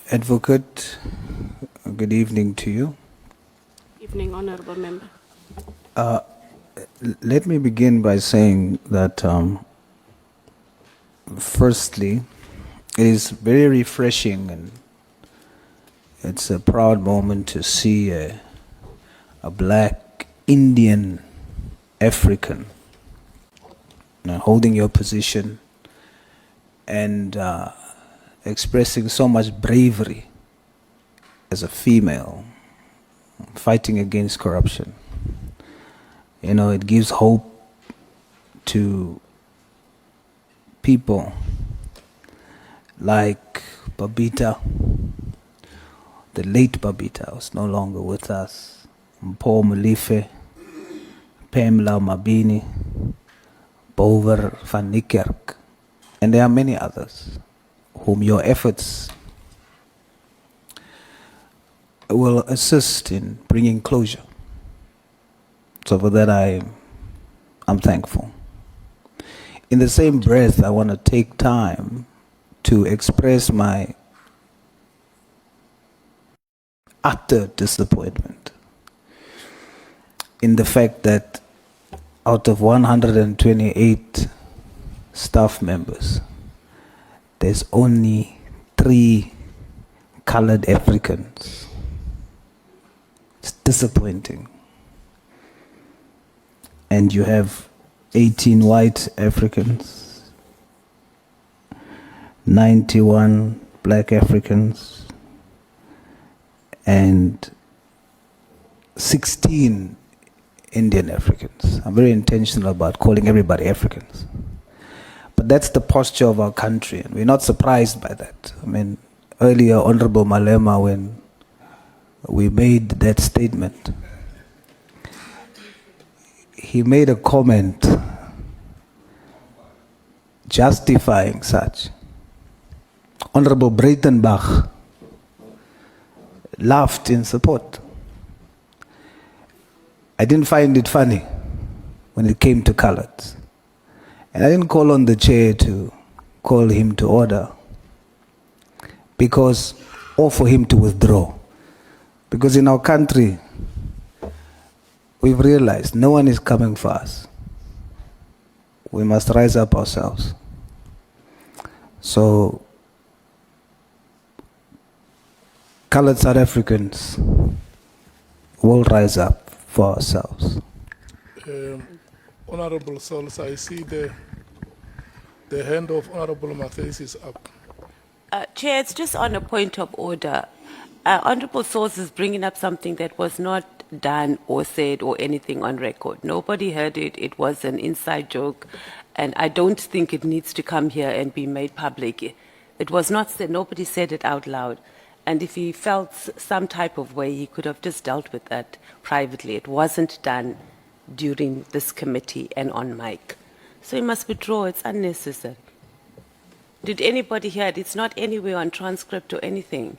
Advocate, good evening to you. Evening, Honorable Member. Let me begin by saying that, firstly, it is very refreshing and it's a proud moment to see a black Indian African holding your position and expressing so much bravery as a female, fighting against corruption. You know, it gives hope to people like Babita, the late Babita, was no longer with us, Paul Malife, Pamela Mabini, Bover van Niekerk, and there are many others whom your efforts will assist in bringing closure. So for that I'm thankful. In the same breath, I want to take time to express my utter disappointment in the fact that out of 128 staff members, there's only 3 colored Africans. It's disappointing. And you have 18 white Africans, 91 black Africans, and 16 Indian Africans. I'm very intentional about calling everybody Africans. But that's the posture of our country, and we're not surprised by that. I mean, earlier, Honorable Malema, when we made that statement, he made a comment justifying such. Honorable Breitenbach laughed in support. I didn't find it funny when it came to coloreds. And I didn't call on the chair to call him to order or for him to withdraw. Because in our country, we've realized no one is coming for us. We must rise up ourselves. So, colored South Africans will rise up for ourselves. Honorable Souls, I see the hand of Honorable Matthys is up. Chair, it's just on a point of order. Honorable Souls is bringing up something that was not done or said or anything on record. Nobody heard it. It was an inside joke. And I don't think it needs to come here and be made public. It was not said. Nobody said it out loud. And if he felt some type of way, he could have just dealt with that privately. It wasn't done during this committee and on mic. So he must withdraw. It's unnecessary. Did anybody hear it? It's not anywhere on transcript or anything.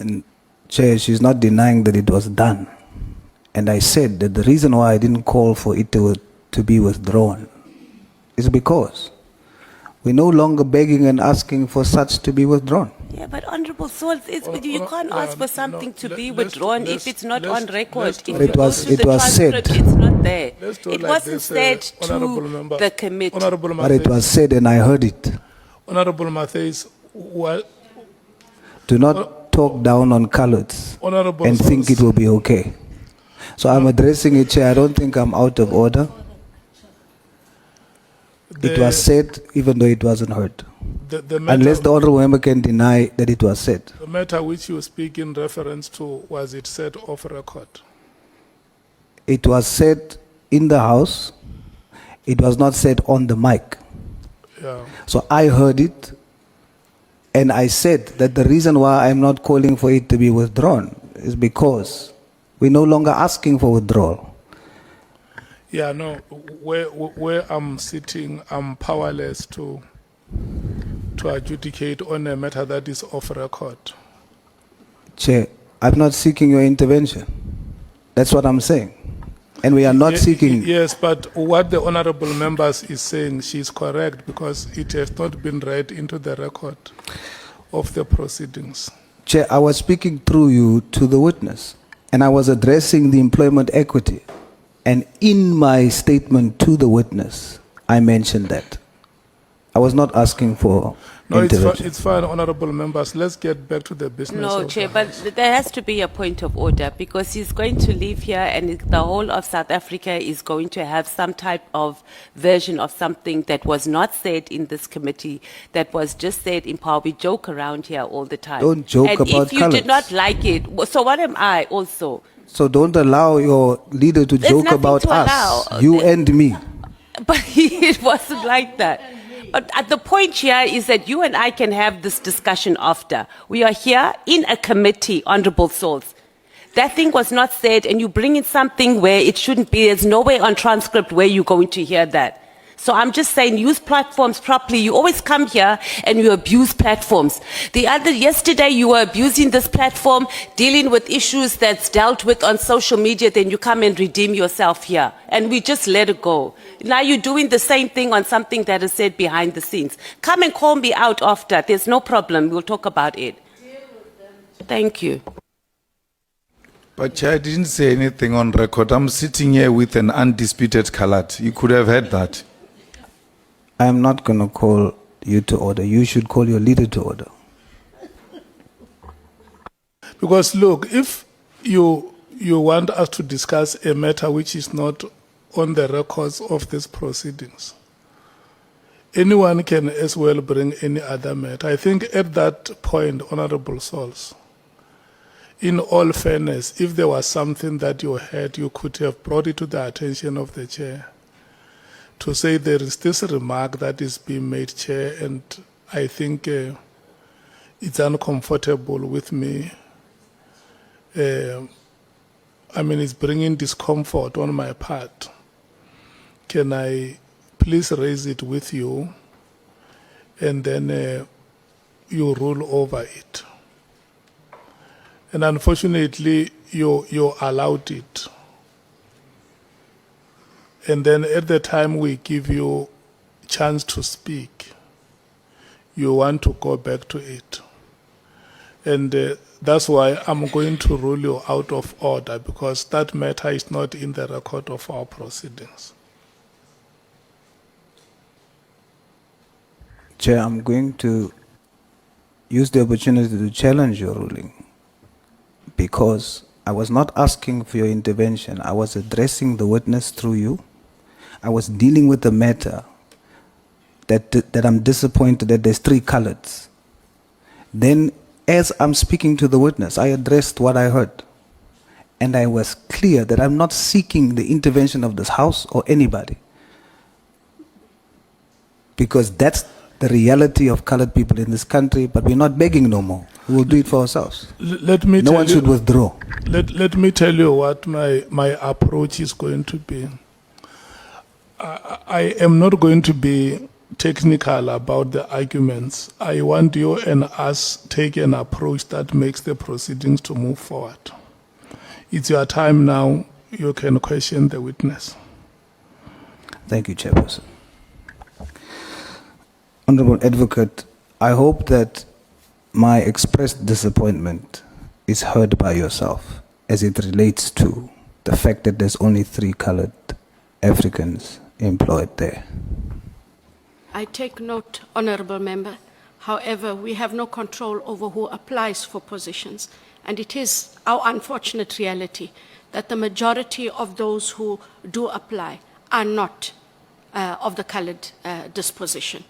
And Chair, she's not denying that it was done. And I said that the reason why I didn't call for it to be withdrawn is because we're no longer begging and asking for such to be withdrawn. Yeah, but Honorable Souls, you can't ask for something to be withdrawn if it's not on record. If you go to the transcript, it's not there. It wasn't said to the committee. But it was said and I heard it. Honorable Matthys, Do not talk down on coloreds and think it will be okay. So I'm addressing it, Chair. I don't think I'm out of order. It was said even though it wasn't heard. Unless the Honourable Member can deny that it was said. The matter which you speak in reference to, was it said off record? It was said in the House. It was not said on the mic. Yeah. So I heard it and I said that the reason why I'm not calling for it to be withdrawn is because we're no longer asking for withdrawal. Yeah, no, where I'm sitting, I'm powerless to adjudicate on a matter that is off record. Chair, I'm not seeking your intervention. That's what I'm saying. And we are not seeking... Yes, but what the honorable members is saying, she's correct because it has not been read into the record. of the proceedings. Chair, I was speaking through you to the witness, and I was addressing the employment equity. And in my statement to the witness, I mentioned that. I was not asking for No, intervention. it's fine, honorable members. Let's get back to the business. No, of Chair, the but House. there has to be a point of order because he's going to leave here and the whole of South Africa is going to have some type of version of something that was not said in this committee, that was just said in power. We joke around here all the time. Don't joke and about if you colours. did not like it, so what am I also? So don't allow your leader to There's joke nothing about to allow. us, you and me. But it wasn't like that. But the point here is that you and I can have this discussion after. We are here in a committee, Honorable Souls. That thing was not said, and you bring in something where it shouldn't be. There's no way on transcript where you're going to hear that. So I'm just saying, use platforms properly. You always come here and you abuse platforms. Yesterday you were abusing this platform, dealing with issues that's dealt with on social media, then you come and redeem yourself here. And we just let it go. Now you're doing the same thing on something that is said behind the scenes. Come and call me out after. There's no problem. We'll talk about it. Thank you. But Chair, I didn't say anything on record. I'm sitting here with an undisputed colored. You could have heard that. I am not going to call you to order. You should call your leader to order. Because look, if you want us to discuss a matter which is not on the records of these proceedings, anyone can as well bring any other matter. I think at that point, Honorable Souls, in all fairness, if there was something that you had, you could have brought it to the attention of the chair to say there is this remark that is being made, Chair, and I think it's uncomfortable with me. It's bringing discomfort on my part. Can I please raise it with you and then you rule over it? And unfortunately, you allowed it. And then at the time we give you chance to speak, you want to go back to it. And that's why I'm going to rule you out of order, because that matter is not in the record of our proceedings. Chair, I'm going to use the opportunity to challenge your ruling, because I was not asking for your intervention. I was addressing the witness through you. I was dealing with the matter that I'm disappointed that there's 3 colors. Then, as I'm speaking to the witness, I addressed what I heard. And I was clear that I'm not seeking the intervention of this House or anybody. Because that's the reality of colored people in this country, but we're not begging no more. We will do it for ourselves. Let me No tell one you, should withdraw. Let me tell you what my approach is going to be. I am not going to be technical about the arguments. I want you and us take an approach that makes the proceedings to move forward. It's your time now. You can question the witness. Thank you, Chairperson. Honorable Advocate, I hope that my expressed disappointment is heard by yourself as it relates to the fact that there's only 3 colored Africans employed there. I take note, Honourable Member. However, we have no control over who applies for positions, and it is our unfortunate reality that the majority of those who do apply are not of the coloured disposition,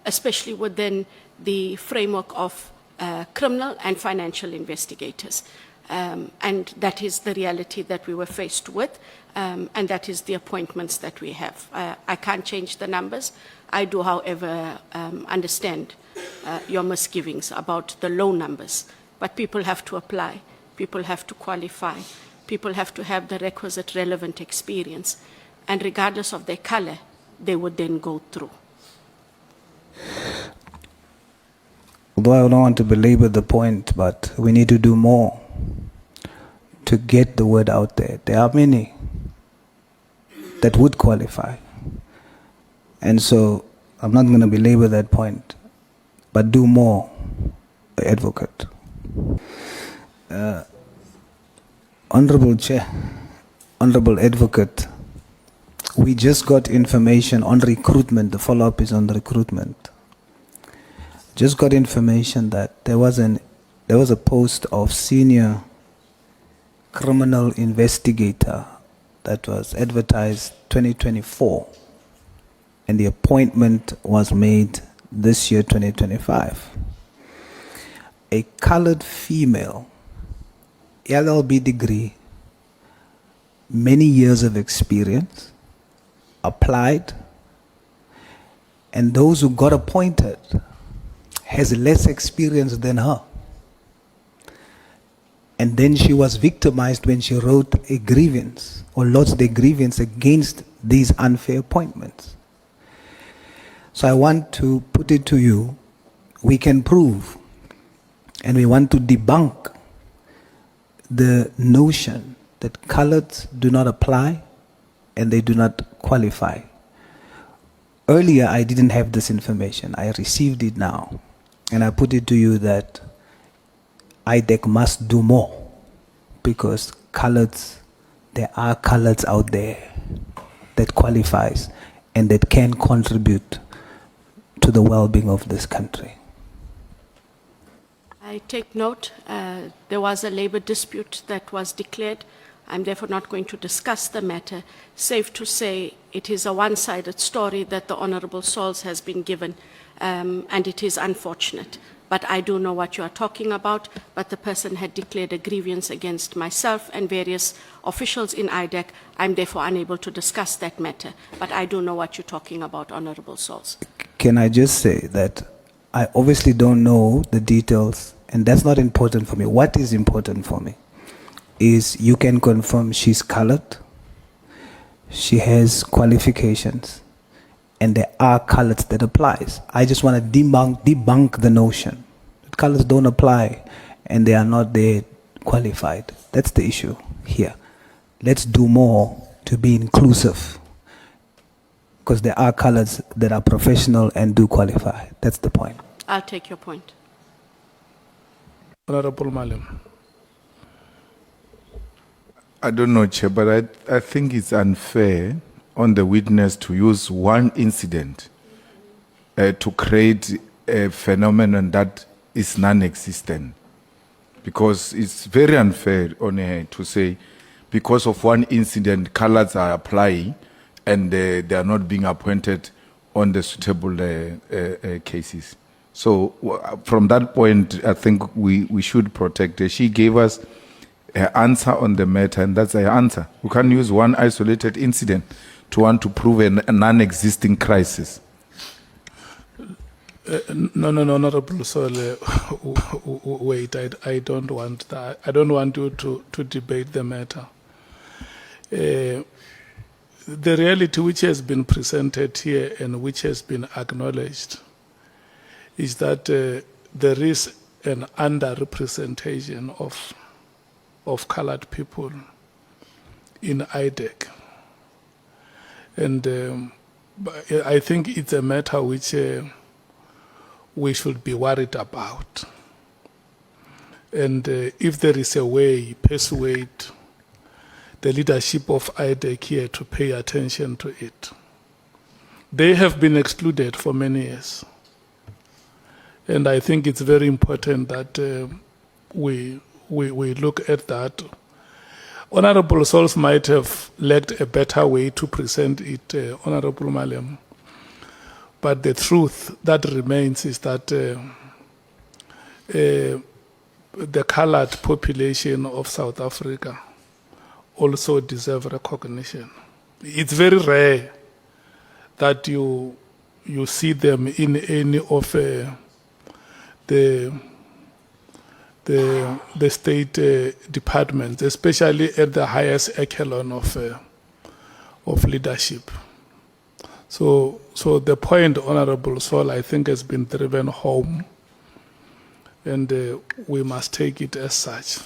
especially within the framework of criminal and financial investigators. And that is the reality that we were faced with, and that is the appointments that we have. I can't change the numbers. I do, however, understand your misgivings about the low numbers, but people have to apply, people have to qualify, people have to have the requisite relevant experience, and regardless of their color, they would then go through. Although I don't want to belabor the point, but we need to do more to get the word out there. There are many that would qualify. And so I'm not going to belabor that point, but do more Advocate. Honorable Chair, Honorable Advocate, we just got information on recruitment. The follow-up is on the recruitment. Just got information that there was a post of senior criminal investigator that was advertised 2024, and the appointment was made this year, 2025. A colored female, LLB degree, many years of experience, applied, and those who got appointed has less experience than her. And then she was victimized when she wrote a grievance or lodged a grievance against these unfair appointments. So I want to put it to you, we can prove, and we want to debunk the notion that coloreds do not apply and they do not qualify. Earlier, I didn't have this information. I received it now. And I put it to you that IDEC must do more, because coloreds, there are coloreds out there that qualifies and that can contribute to the well-being of this country. I take note. There was a labor dispute that was declared. I'm therefore not going to discuss the matter. Safe to say it is a one-sided story that the Honorable Sauls has been given, and it is unfortunate. But I do know what you are talking about, but the person had declared a grievance against myself and various officials in IDEC. I'm therefore unable to discuss that matter, but I do know what you're talking about, Honorable Sauls. Can I just say that I obviously don't know the details, and that's not important for me. What is important for me is you can confirm she's colored, she has qualifications, and there are coloreds that applies. I just want to debunk the notion that colors don't apply and they are not there qualified. That's the issue here. Let's do more to be inclusive, because there are coloreds that are professional and do qualify. That's the point. I'll take your point. Honorable Malem. I don't know, Chair, but I think it's unfair on the witness to use one incident to create a phenomenon that is non-existent. Because it's very unfair on her to say, because of one incident, colors are applying and they are not being appointed on the suitable cases. So from that point, I think we should protect her. She gave us her answer on the matter, and that's her answer. We can't use one isolated incident to want to prove a non-existing crisis. No, Honorable Sole, wait, I don't want that. I don't want you to debate the matter. The reality which has been presented here and which has been acknowledged is that there is an underrepresentation of colored people in IDEC. And I think it's a matter which we should be worried about. And if there is a way, persuade the leadership of IDEC here to pay attention to it. They have been excluded for many years. And I think it's very important that we look at that. Honorable Sauls might have lacked a better way to present it, Honorable Malem. But the truth that remains is that the colored population of South Africa also deserve recognition. It's very rare that you see them in any of the state departments, especially at the highest echelon of leadership. So the point, Honorable Saul, I think has been driven home, and we must take it as such.